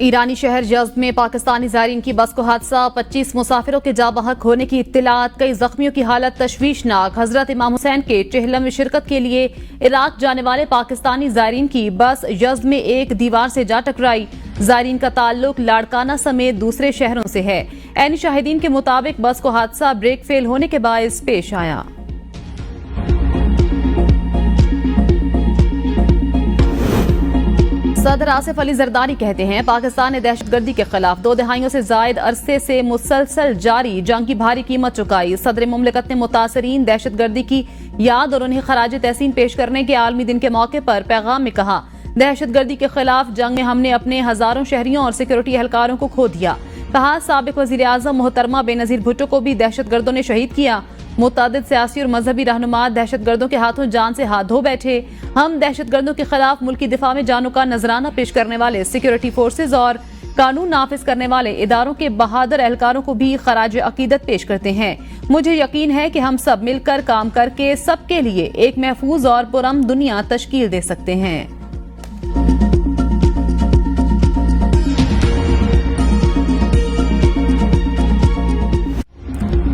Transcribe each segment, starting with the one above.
ईरानी शहर यज़्द में पाकिस्तानी ज़ायरीन की बस को हादसा, 25 मुसाफिरों के जा बहक होने की इत्तिलात, कई जख्मियों की हालत तशवीशनाक। हजरत इमाम हुसैन के चहलम में शिरकत के लिए इराक जाने वाले पाकिस्तानी ज़ायरीन की बस यज़्द में एक दीवार से जा टकराई। ज़ायरीन का ताल्लुक लाड़काना समेत दूसरे शहरों से है। ऐनी शाहिदीन के मुताबिक बस को हादसा ब्रेक फेल होने के बायस पेश आया। सदर आसिफ अली जरदारी कहते हैं, पाकिस्तान ने दहशतगर्दी के खिलाफ 2 दहाइयों से जायद अरसे से मुसलसल जारी जंग की भारी कीमत चुकाई। सदर मुमलिकत ने मुतासरीन दहशतगर्दी की याद और उन्हें खराज तहसीन पेश करने के आलमी दिन के मौके पर पैगाम में कहा, दहशतगर्दी के खिलाफ जंग में हमने अपने हजारों शहरियों और सिक्योरिटी एहलकारों को खो दिया। कहा, साबिक वजीर आजम मोहतरमा बेनजीर भुट्टो को भी दहशतगर्दों ने शहीद किया। मुतादिद सियासी और मजहबी रहनुमा दहशतगर्दों के हाथों जान से हाथ धो बैठे। हम दहशतगर्दों के खिलाफ मुल्की दिफा में जानों का नजराना पेश करने वाले सिक्योरिटी फोर्सेज और कानून नाफिज करने वाले इदारों के बहादुर एहलकारों को भी खराज अकीदत पेश करते हैं। मुझे यकीन है कि हम सब मिलकर काम करके सबके लिए एक महफूज और पुरअमन दुनिया तश्कील दे सकते हैं।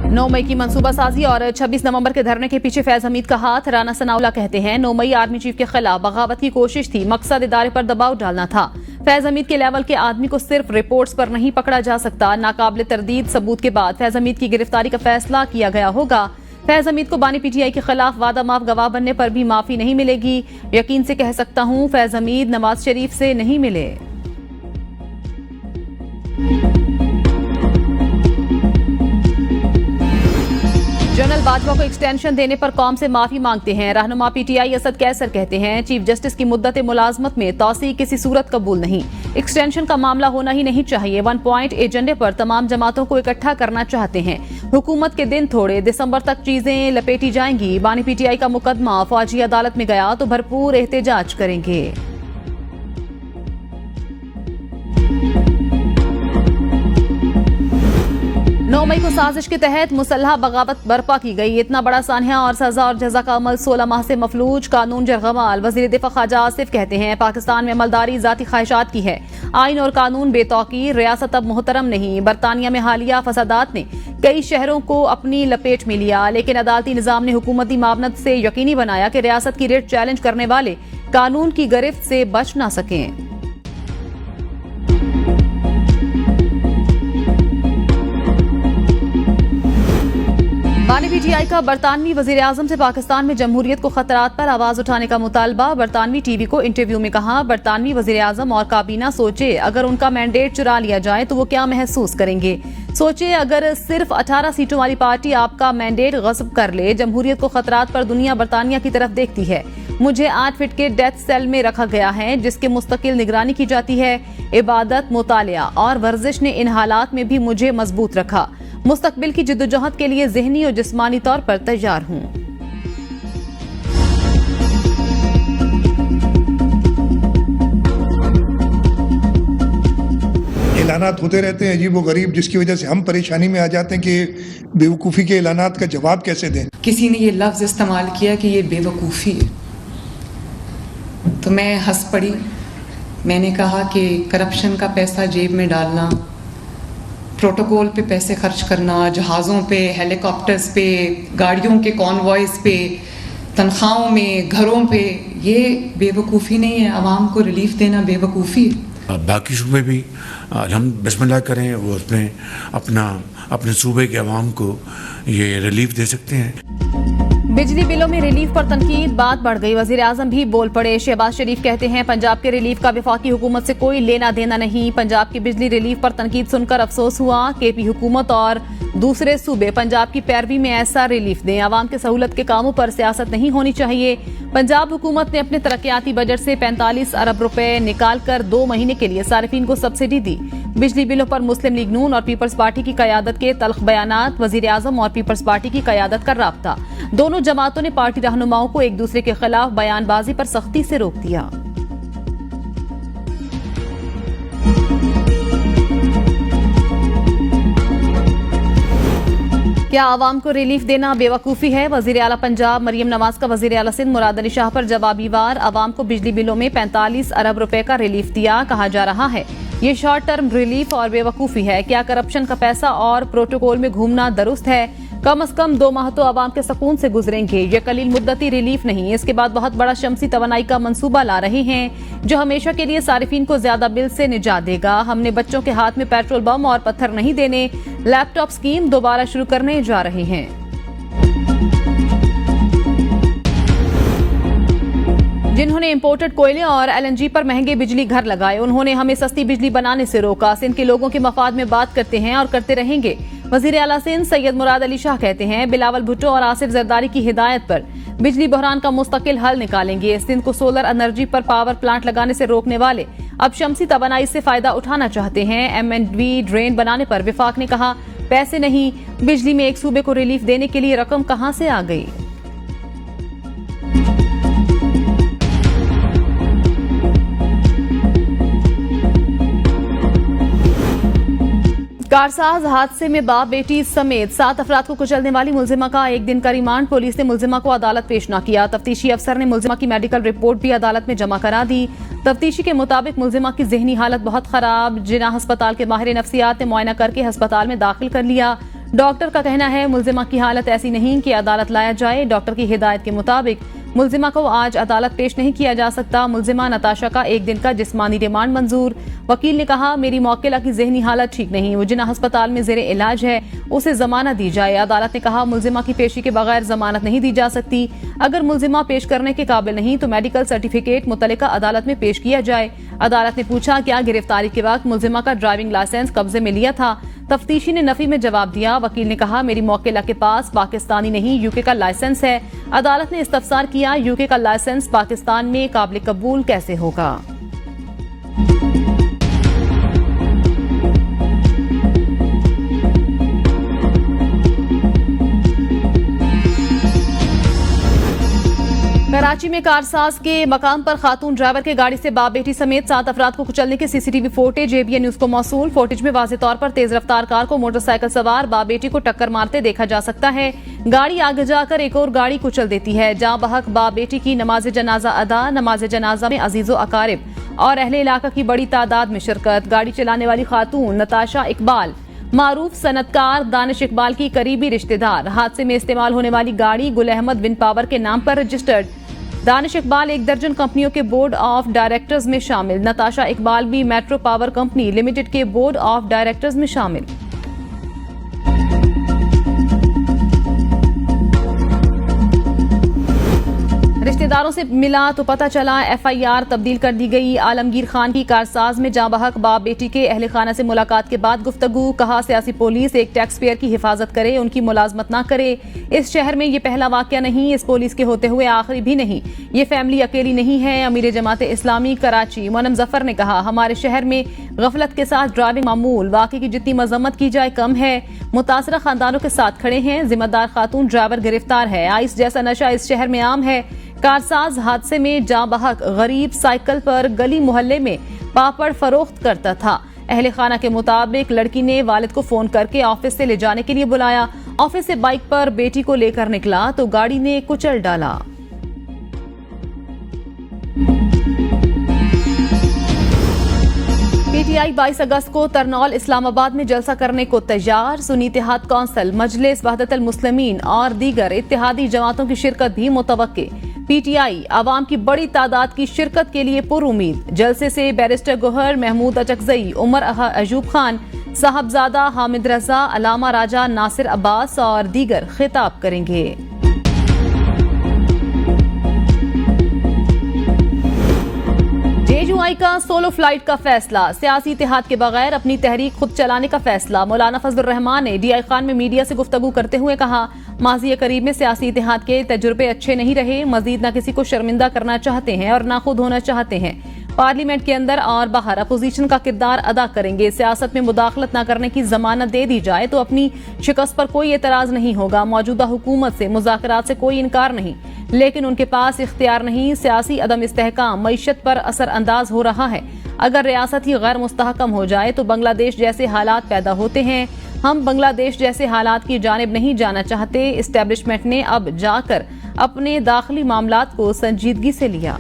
9 मई की मंसूबा साजी और 26 नवंबर के धरने के पीछे फैज हमीद का हाथ। राना सनाउल्लाह कहते हैं, 9 मई आर्मी चीफ के खिलाफ बगावत की कोशिश थी, मकसद इदारे पर दबाव डालना था। फैज हमीद के लेवल के आदमी को सिर्फ रिपोर्ट्स पर नहीं पकड़ा जा सकता। नाकाबिल तरदीद सबूत के बाद फैज हमीद की गिरफ्तारी का फैसला किया गया होगा। फैज हमीद को बानी पीटीआई के खिलाफ वादा माफ गवाह बनने पर भी माफी नहीं मिलेगी। यकीन से कह सकता हूं, फैज हमीद नवाज शरीफ से नहीं मिले। जनरल बाजवा को एक्सटेंशन देने पर कौम से माफी मांगते हैं। रहनुमा पीटीआई असद कैसर कहते हैं, चीफ जस्टिस की मुद्दत मुलाजमत में तौसी किसी सूरत कबूल नहीं। एक्सटेंशन का मामला होना ही नहीं चाहिए। 1 पॉइंट एजेंडे पर तमाम जमातों को इकट्ठा करना चाहते हैं। हुकूमत के दिन थोड़े, दिसंबर तक चीजें लपेटी जाएंगी। बानी पीटीआई का मुकदमा फौजी अदालत में गया तो भरपूर एहतजाज करेंगे। 9 मई को साजिश के तहत मुसल्ह बगावत बर्पा की गई। इतना बड़ा सान्या और सजा और जजा का अमल 16 माह से मफलूज, कानून जरगमाल। वजीर दिफा ख्वाजा आसिफ कहते हैं, पाकिस्तान में अमलदारी जाती ख्वाहिशात की है। आइन और कानून बेतौकीर, रियासत अब मोहतरम नहीं। बरतानिया में हालिया फसादात ने कई शहरों को अपनी लपेट में लिया, लेकिन अदालती निजाम ने हुकूमती मामनत से यकीनी बनाया कि रियासत की रिट चैलेंज करने वाले कानून की गिरफ्त से बच ना सकें। बानी पीटीआई का बरतानवी वजीर आजम से पाकिस्तान में जमहूरियत को खतरात पर आवाज उठाने का मुतालबा। बरतानवी टीवी को इंटरव्यू में कहा, बरतानवी वजीर आजम और काबीना सोचे अगर उनका मैंडेट चुरा लिया जाए तो वो क्या महसूस करेंगे। सोचे अगर सिर्फ 18 सीटों वाली पार्टी आपका मैंडेट गस्ब कर ले। जमहूरियत को खतरात पर दुनिया बरतानिया की तरफ देखती है। मुझे 8 फीट के डेथ सेल में रखा गया है जिसकी मुस्तकिल निगरानी की जाती है। इबादत, मुतालिया और वर्जिश ने इन हालात में भी मुझे मजबूत रखा। मुस्तकबिल की जिद्दोजहद के लिए ज़हनी और जिस्मानी तौर पर तैयार हूं। ऐलानात होते रहते हैं अजीब व गरीब, जिसकी वजह से हम परेशानी में आ जाते हैं कि बेवकूफ़ी के ऐलानात का जवाब कैसे दें। किसी ने ये लफ्ज़ इस्तेमाल किया कि ये बेवकूफ़ी है, तो मैं हंस पड़ी। मैंने कहा कि करप्शन का पैसा जेब में डालना, प्रोटोकॉल पे पैसे खर्च करना, जहाज़ों पे, हेलीकॉप्टर्स पे, गाड़ियों के कॉन्वॉयज़ पे, तनख्वाहों में, घरों पे, ये बेवकूफ़ी नहीं है। आवाम को रिलीफ देना बेवकूफ़ी है। बाकी सूबे भी हम बिस्मिल्लाह करें, वो उसमें अपने सूबे के अवाम को ये रिलीफ दे सकते हैं। बिजली बिलों में रिलीफ पर तनकीद, बात बढ़ गई। वजीर आजम भी बोल पड़े। शहबाज शरीफ कहते हैं, पंजाब के रिलीफ का वफाकी हुकूमत से कोई लेना देना नहीं। पंजाब की बिजली रिलीफ पर तनकीद सुनकर अफसोस हुआ। केपी हुकूमत और दूसरे सूबे पंजाब की पैरवी में ऐसा रिलीफ दें। आवाम के सहूलत के कामों पर सियासत नहीं होनी चाहिए। पंजाब हुकूमत ने अपने तरक्याती बजट से 45 अरब रुपए निकाल कर 2 महीने के लिए सारिफीन को सब्सिडी दी। बिजली बिलों पर मुस्लिम लीग नून और पीपल्स पार्टी की कयादत के तल्ख बयानात, वजीर आजम और पीपल्स पार्टी की कयादत का राब्ता। दोनों जमातों ने पार्टी रहनुमाओं को एक दूसरे के खिलाफ बयानबाजी पर सख्ती से रोक दिया। क्या आवाम को रिलीफ देना बेवकूफ़ी है? वज़ीर आला पंजाब मरियम नवाज का वज़ीर आला सिंध मुराद अली शाह पर जवाबी वार। आवाम को बिजली बिलों में 45 अरब रुपए का रिलीफ दिया। कहा जा रहा है ये शॉर्ट टर्म रिलीफ और बेवकूफ़ी है। क्या करप्शन का पैसा और प्रोटोकॉल में घूमना दुरुस्त है? कम से कम 2 माह तो आवाम के सुकून से गुजरेंगे। ये कलील मुद्दती रिलीफ नहीं, इसके बाद बहुत बड़ा शमसी तवानाई का मंसूबा ला रहे हैं जो हमेशा के लिए सारिफीन को ज्यादा बिल से निजात देगा। हमने बच्चों के हाथ में पेट्रोल बम और पत्थर नहीं देने। लैपटॉप स्कीम दोबारा शुरू करने जा रहे हैं। जिन्होंने इंपोर्टेड कोयले और LNG पर महंगे बिजली घर लगाए, उन्होंने हमें सस्ती बिजली बनाने से रोका। सिंध के लोगों के मफाद में बात करते हैं और करते रहेंगे। वजीर आला सिंध सैयद मुराद अली शाह कहते हैं बिलावल भुट्टो और आसिफ जरदारी की हिदायत पर बिजली बहरान का मुस्तकिल हल निकालेंगे। सिंध को सोलर एनर्जी पर पावर प्लांट लगाने से रोकने वाले अब शमसी तवानाई से फायदा उठाना चाहते हैं। MNV ड्रेन बनाने पर विफाक ने कहा पैसे नहीं, बिजली में एक सूबे को रिलीफ देने के लिए रकम कहां से आ गई। कारसाज हादसे में बाप बेटी समेत 7 अफराद को कुचलने वाली मुलजिमा का 1 दिन का रिमांड। पुलिस ने मुलजिमा को अदालत पेश न किया। तफ्तीशी अफसर ने मुलजिमा की मेडिकल रिपोर्ट भी अदालत में जमा करा दी। तफ्तीशी के मुताबिक मुलजिमा की जहनी हालत बहुत खराब। जिना अस्पताल के माहिर नफ्सियात ने मुआयना करके अस्पताल में दाखिल कर लिया। डॉक्टर का कहना है मुलजिमा की हालत ऐसी नहीं कि अदालत लाया जाए। डॉक्टर की हिदायत के मुताबिक मुलजिमा को आज अदालत पेश नहीं किया जा सकता। मुलजिमा नताशा का 1 दिन का जिस्मानी रिमांड मंजूर। वकील ने कहा मेरी मौक्किला की जहनी हालत ठीक नहीं, वो जिना अस्पताल में जेरे इलाज है, उसे जमानत दी जाए। अदालत ने कहा मुलजिमा की पेशी के बगैर जमानत नहीं दी जा सकती। अगर मुलजिमा पेश करने के काबिल नहीं तो मेडिकल सर्टिफिकेट मुतल्लिका अदालत में पेश किया जाए। अदालत ने पूछा क्या गिरफ्तारी के वक्त मुलजिमा का ड्राइविंग लाइसेंस कब्जे में लिया था। तफ्तीशी ने नफी में जवाब दिया। वकील ने कहा मेरी मौक्किला के पास पाकिस्तानी नहीं यूके का लाइसेंस है। अदालत ने इस्तफसार किया यूके का लाइसेंस पाकिस्तान में काबिल कबूल कैसे होगा। कराची में कारसाज के मकाम पर खातून ड्राइवर के गाड़ी से बाप बेटी समेत 7 अफराद को कुचलने की CCTV फुटेज ABN न्यूज को मौसूल। फुटेज में वाज़ेह तौर पर तेज रफ्तार कार को मोटरसाइकिल सवार बाप बेटी को टक्कर मारते देखा जा सकता है। गाड़ी आगे जाकर एक और गाड़ी कुचल देती है। जहां बहक बाप बेटी की नमाज जनाजा अदा। नमाज जनाजा में अजीजो अकारिब और अहले इलाका की बड़ी तादाद में शिरकत। गाड़ी चलाने वाली खातून नताशा इकबाल मारूफ सनतकार दानिश इकबाल की करीबी रिश्तेदार। हादसे में इस्तेमाल होने वाली गाड़ी गुल अहमद विंड पावर के नाम पर रजिस्टर्ड। दानिश इकबाल 1 दर्जन कंपनियों के बोर्ड ऑफ डायरेक्टर्स में शामिल। नताशा इकबाल भी मेट्रो पावर कंपनी लिमिटेड के बोर्ड ऑफ डायरेक्टर्स में शामिल। रिश्तेदारों से मिला तो पता चला FIR तब्दील कर दी गई। आलमगीर खान की कारसाज में जाँ बहक बाप बेटी के अहले खाना से मुलाकात के बाद गुफ्तगू। कहा सियासी पुलिस एक टैक्स पेयर की हिफाजत करे, उनकी मुलाजमत ना करे। इस शहर में ये पहला वाकया नहीं, इस पुलिस के होते हुए आखिरी भी नहीं। ये फैमिली अकेली नहीं है। अमीर जमात इस्लामी कराची मोनम जफर ने कहा हमारे शहर में गफलत के साथ ड्राइविंग मामूल, वाकई की जितनी मजम्मत की जाए कम है। मुतासरा खानदानों के साथ खड़े हैं। जिम्मेदार खातून ड्राइवर गिरफ्तार है। आइस जैसा नशा इस शहर में आम है। कारसाज हादसे में जाँ बहक गरीब साइकिल पर गली मोहल्ले में पापड़ फरोख्त करता था। अहले खाना के मुताबिक लड़की ने वालिद को फोन करके ऑफिस से ले जाने के लिए बुलाया। ऑफिस से बाइक पर बेटी को लेकर निकला तो गाड़ी ने कुचल डाला। PTI 22 अगस्त को तरनौल इस्लामाबाद में जलसा करने को तैयार। सुन्नी इत्तेहाद कौंसिल, मजलिस वहदतुल मुस्लिमीन और दीगर इत्तेहादी जमातों की शिरकत भी मुतवक्के। PTI आवाम की बड़ी तादाद की शिरकत के लिए पुरुमीद। जलसे से बैरिस्टर गोहर, महमूद अचकजई, उमर अयूब खान, साहबजादा हामिद रजा, अलामा राजा, नासिर अब्बास और दीगर खिताब करेंगे। JUI का सोलो फ्लाइट का फैसला। सियासी इत्तेहाद के बगैर अपनी तहरीक खुद चलाने का फैसला। मौलाना फजलुर रहमान ने DI खान में मीडिया से गुफ्तगू करते हुए कहा माज़ी करीब में सियासी इत्तेहाद के तजुर्बे अच्छे नहीं रहे। मजीद न किसी को शर्मिंदा करना चाहते हैं और ना खुद होना चाहते हैं। पार्लियामेंट के अंदर और बाहर अपोजिशन का किरदार अदा करेंगे। सियासत में मुदाखलत न करने की जमानत दे दी जाए तो अपनी शिकस्त पर कोई एतराज नहीं होगा। मौजूदा हुकूमत से मुज़ाकरात से कोई इनकार नहीं, लेकिन उनके पास इख्तियार नहीं। सियासी अदम इस्तेहकाम मईशत पर असर अंदाज हो रहा है। अगर रियासत ही गैर मुस्तहकम हो जाए तो बांग्लादेश जैसे हालात पैदा होते हैं। हम बांग्लादेश जैसे हालात की जानिब नहीं जाना चाहते। इस्टेब्लिशमेंट ने अब जाकर अपने दाखिली मामलात को संजीदगी से लिया।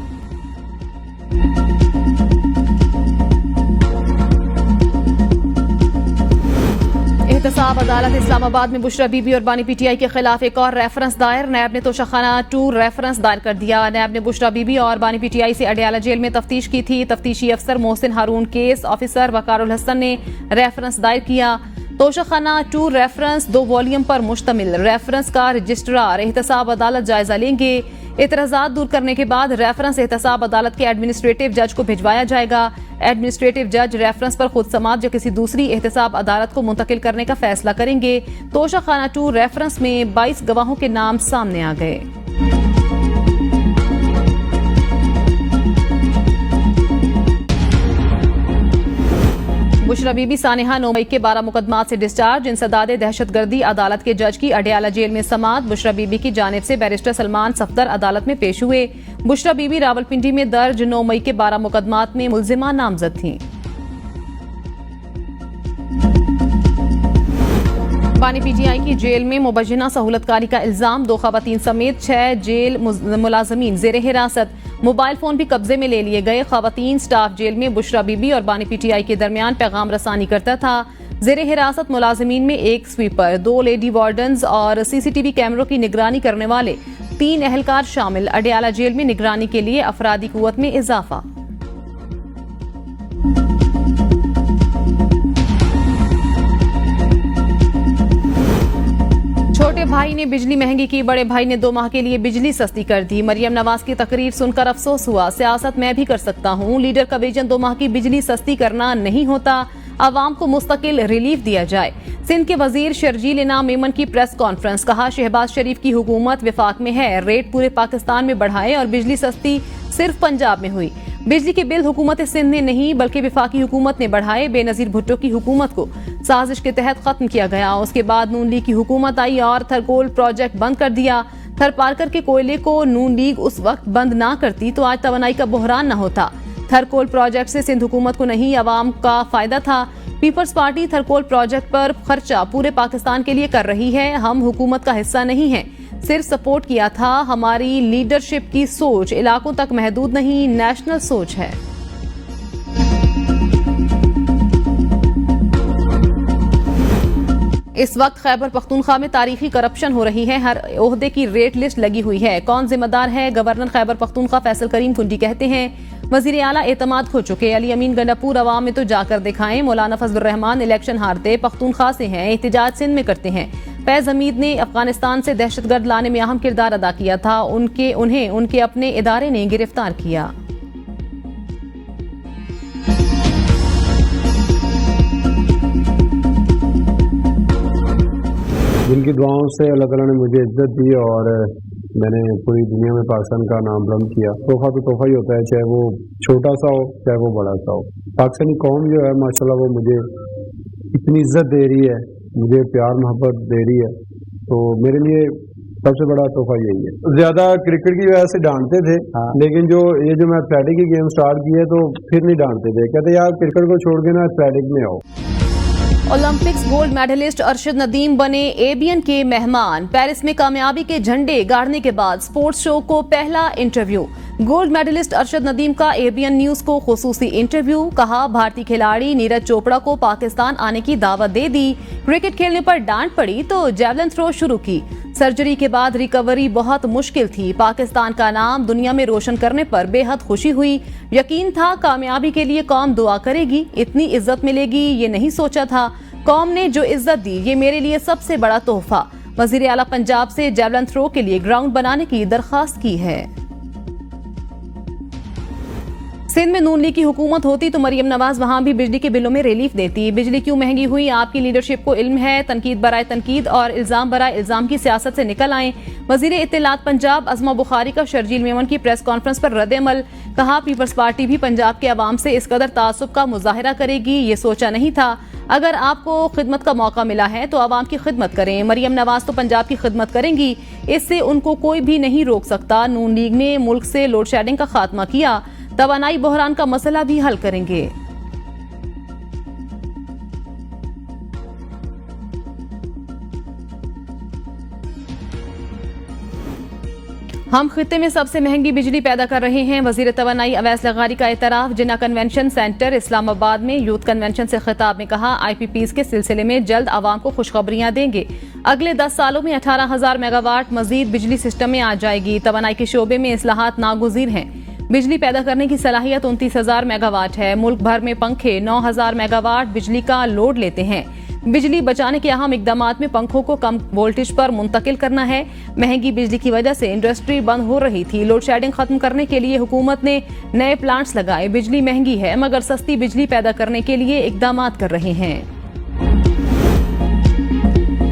एहतसाब अदालत इस्लामाबाद में बुशरा बीबी और बानी पीटीआई के खिलाफ एक और रेफरेंस दायर। नैब ने तोशाखाना 2 रेफरेंस दायर कर दिया। नैब ने बुशरा बीबी और बानी पीटीआई से अडयाला जेल में तफ्तीश की थी। तफ्तीशी अफसर मोहसिन हारून, केस ऑफिसर वकारुल हसन ने रेफरेंस दायर किया। तोशाखाना 2 रेफरेंस 2 वॉल्यूम पर मुश्तमिल। रेफरेंस का रजिस्ट्रार एहतसाब अदालत जायजा लेंगे। एतराजात दूर करने के बाद रेफरेंस एहतसाब अदालत के एडमिनिस्ट्रेटिव जज को भिजवाया जाएगा। एडमिनिस्ट्रेटिव जज रेफरेंस पर खुद समात या किसी दूसरी एहतसाब अदालत को मुंतकिल करने का फैसला करेंगे। तोशाखाना 2 रेफरेंस में 22 गवाहों के नाम सामने आ गए। बुशरा बीबी सानेहा 9 मई के 12 मुकदमात से डिस्चार्ज। इंसदाद दहशतगर्दी अदालत के जज की अडयाला जेल में समात। बुशरा बीबी की जानिब से बैरिस्टर सलमान सफदर अदालत में पेश हुए। बुशरा बीबी रावलपिंडी में दर्ज 9 मई के 12 मुकदमात में मुल्जिमा नामजद थीं। बानी पीटीआई की जेल में मुबज्जिना सहूलतकारी का इल्जाम। 2 खवातीन समेत 6 जेल मुलाजमीन जेर हिरासत। मोबाइल फोन भी कब्जे में ले लिए गए। खवातीन स्टाफ जेल में बुशरा बीबी और बानी पीटीआई के दरमियान पैगाम रसानी करता था। जेर हिरासत मुलाजमीन में 1 स्वीपर, 2 लेडी वार्डन्स और सीसीटीवी कैमरों की निगरानी करने वाले 3 एहलकार शामिल। अडयाला जेल में निगरानी के लिए अफरादी कुव्वत में इजाफा। छोटे भाई ने बिजली महंगी की, बड़े भाई ने 2 माह के लिए बिजली सस्ती कर दी। मरियम नवाज की तकरीर सुनकर अफसोस हुआ। सियासत मैं भी कर सकता हूँ। लीडर का विजन 2 माह की बिजली सस्ती करना नहीं होता, आवाम को मुस्तकिल रिलीफ दिया जाए। सिंध के वजीर शर्जील इनाम मेमन की प्रेस कॉन्फ्रेंस। कहा, शहबाज शरीफ की हुकूमत विफाक में है, रेट पूरे पाकिस्तान में बढ़ाए और बिजली सस्ती सिर्फ पंजाब में हुई। बिजली के बिल हुकूमत सिंध ने नहीं बल्कि विफाकी हुकूमत ने बढ़ाए। बेनजीर भुट्टो की हुकूमत को साजिश के तहत खत्म किया गया। उसके बाद नून लीग की हुकूमत आई और थरकोल प्रोजेक्ट बंद कर दिया। थरपारकर के कोयले को नून लीग उस वक्त बंद ना करती तो आज तवानाई का बहरान न होता। थरकोल प्रोजेक्ट से सिंध हुकूमत को नहीं, अवाम का फायदा था। पीपल्स पार्टी थरकोल प्रोजेक्ट पर खर्चा पूरे पाकिस्तान के लिए कर रही है। हम हुकूमत का हिस्सा नहीं है, सिर्फ सपोर्ट किया था। हमारी लीडरशिप की सोच इलाकों तक महदूद नहीं, नेशनल सोच है। इस वक्त खैबर पख्तूनख्वा में तारीखी करप्शन हो रही है। हर ओहदे की रेट लिस्ट लगी हुई है। कौन जिम्मेदार है? गवर्नर खैबर पख्तूनख्वा फैसल करीम कुंडी कहते हैं, वजीर आला एतमाद खो चुके। अली अमीन गंडापुर अवाम में तो जाकर दिखाएं। मौलाना फजलुर रहमान इलेक्शन हारते पख्तूनख्वा से हैं, एहतजाज सिंध में करते हैं। फैज हमीद ने अफगानिस्तान से दहशतगर्द लाने में अहम किरदार अदा किया था। उन्हें उनके अपने इदारे ने गिरफ्तार किया। जिनकी दुआओं से अल्लाह ताला ने मुझे इज्जत दी और मैंने पूरी दुनिया में पाकिस्तान का नाम बुलंद किया। तोहफा तो तोहफा ही होता है, चाहे वो छोटा सा हो चाहे वो बड़ा सा हो। पाकिस्तानी कौम जो है माशाल्लाह वो मुझे इतनी इज्जत दे रही है, मुझे प्यार मोहब्बत दे रही है, तो मेरे लिए सबसे बड़ा तोहफा यही है। ज़्यादा क्रिकेट की वजह से डांटते थे, लेकिन जो मैं एथलेटिक की गेम स्टार्ट की है तो फिर नहीं डांटते थे। कहते यार क्रिकेट को छोड़ के ना एथलेटिक में आओ। Olympics gold medallist Arshad Nadeem बने एबीएन के मेहमान। पेरिस में कामयाबी के झंडे गाड़ने के बाद स्पोर्ट्स शो को पहला interview. Gold medallist Arshad Nadeem का एबीएन न्यूज को खुसूसी इंटरव्यू। कहा, भारतीय खिलाड़ी नीरज चोपड़ा को पाकिस्तान आने की दावत दे दी। क्रिकेट खेलने पर डांट पड़ी तो जैवलिन थ्रो शुरू की। सर्जरी के बाद रिकवरी बहुत मुश्किल थी। पाकिस्तान का नाम दुनिया में रोशन करने पर बेहद खुशी हुई। यकीन था कामयाबी के लिए कौम दुआ करेगी, इतनी इज्जत मिलेगी ये नहीं सोचा था। कौम ने जो इज्जत दी ये मेरे लिए सबसे बड़ा तोहफा। वजीर आला पंजाब से जैवलिन थ्रो के लिए ग्राउंड बनाने की दरखास्त की है। सिंध में नून लीग की हुकूमत होती तो मरियम नवाज वहां भी बिजली के बिलों में रिलीफ देती। बिजली क्यों महंगी हुई? आपकी लीडरशिप को इल्म है। तनकीद बराए तनकीद और इल्जाम बराए इल्जाम की सियासत से निकल आए। वजीर इत्तलात पंजाब अज़मा बुखारी का शर्जील मेमन की प्रेस कॉन्फ्रेंस पर रद्द-ए-अमल। कहा, पीपल्स पार्टी भी पंजाब के अवाम से इस कदर तासुब का मुजाहिरा करेगी ये सोचा नहीं था। अगर आपको खिदमत का मौका मिला है तो अवाम की खिदमत करें। मरियम नवाज तो पंजाब की खिदमत करेंगी, इससे उनको कोई भी नहीं रोक सकता। नून लीग ने मुल्क से लोड शेडिंग का खात्मा किया, तवानाई बहरान का मसला भी हल करेंगे। हम खित्ते में सबसे महंगी बिजली पैदा कर रहे हैं। वजीर तवानाई अवैस लगारी का एतराफ जिन्ना कन्वेंशन सेंटर इस्लामाबाद में यूथ कन्वेंशन से खिताब में कहा, IPPs के सिलसिले में जल्द आवाम को खुशखबरियां देंगे। अगले 10 सालों में 18,000 मेगावाट मजीद बिजली सिस्टम में आ जाएगी। तवानाई के शोबे में इस्लाहात नागुज़ीर हैं। बिजली पैदा करने की सलाहियत 29,000 मेगावाट है। मुल्क भर में पंखे 9,000 मेगावाट बिजली का लोड लेते हैं। बिजली बचाने के अहम इकदामात में पंखों को कम वोल्टेज पर मुंतकिल करना है। महंगी बिजली की वजह से इंडस्ट्री बंद हो रही थी। लोड शेडिंग खत्म करने के लिए हुकूमत ने नए प्लांट्स लगाए। बिजली महंगी है मगर सस्ती बिजली पैदा करने के लिए इकदामात कर रहे हैं।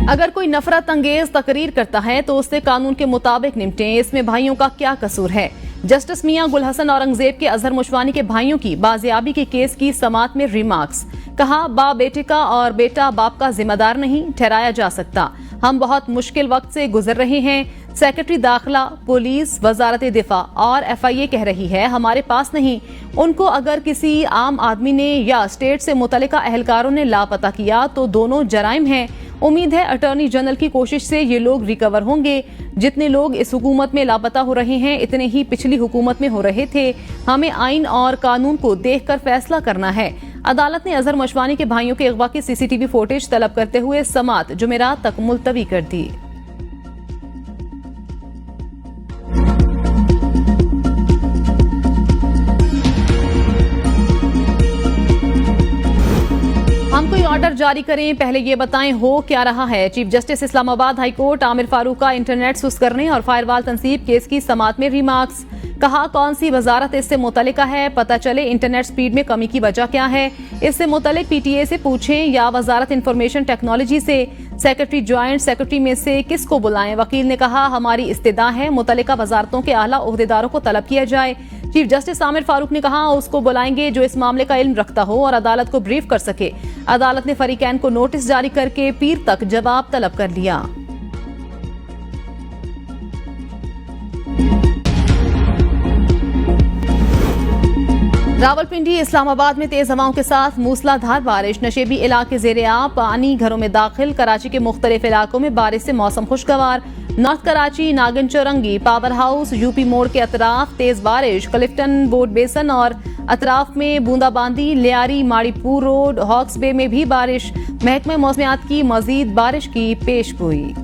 अगर कोई नफरत अंगेज तकरीर करता है तो उससे कानून के मुताबिक निपटें। इसमें भाइयों का क्या कसूर है? जस्टिस मियां गुल हसन औरंगजेब के अजहर मुशवानी के भाइयों की बाजियाबी के केस की समात में रिमार्क्स। कहा, बाप बेटे का और बेटा बाप का जिम्मेदार नहीं ठहराया जा सकता। हम बहुत मुश्किल वक्त से गुजर रहे हैं। सेक्रेटरी दाखिला, पुलिस, वजारत दिफा और FIA कह रही है हमारे पास नहीं। उनको अगर किसी आम आदमी ने या स्टेट से मुतल्लिका अहलकारों ने लापता किया तो दोनों जराइम हैं। उम्मीद है अटॉर्नी जनरल की कोशिश से ये लोग रिकवर होंगे। जितने लोग इस हुकूमत में लापता हो रहे हैं इतने ही पिछली हुकूमत में हो रहे थे। हमें आइन और कानून को देखकर फैसला करना है। अदालत ने अजहर मशवानी के भाइयों के अगवा की CCTV फुटेज तलब करते हुए समात जुमेरात तक मुलतवी कर दी। हम कोई ऑर्डर जारी करें पहले ये बताएं हो क्या रहा है। Chief justice Islamabad high court Aamir Farooq का इंटरनेट सुस्त करने और फायरवॉल तंसीब केस की समात में रिमार्क्स। कहा, कौन सी वजारत इससे मुतल्लिका है, पता चले इंटरनेट स्पीड में कमी की वजह क्या है। इससे मुतल्लिक PTA से पूछें या वजारत इंफॉर्मेशन टेक्नोलॉजी से। सेक्रेटरी ज्वाइंट सेक्रेटरी में से किसको बुलाएं। वकील ने कहा, हमारी इस्तिदा है मुतल्लिका वजारतों के आला ओहदेदारों को तलब किया जाए। चीफ जस्टिस आमिर फारूक ने कहा, उसको बुलाएंगे जो इस मामले का इल्म रखता हो और अदालत को ब्रीफ कर सके। अदालत ने फरीकैन को नोटिस जारी करके पीर तक जवाब तलब कर लिया। रावलपिंडी, इस्लामाबाद में तेज हवाओं के साथ मूसलाधार बारिश। नशेबी इलाके ज़ेर-ए-आब, पानी घरों में दाखिल। कराची के मुख्तलिफ इलाकों में बारिश से मौसम खुशगवार। नॉर्थ कराची, नागिन चौरंगी, पावर हाउस, UP मोड़ के अतराफ तेज बारिश। क्लिफ्टन, बोट बेसन और अतराफ में बूंदाबांदी। लियारी, माड़ीपुर रोड, हॉक्स बे में भी बारिश। महकमा मौसमियात की मजीद बारिश की पेशगोई।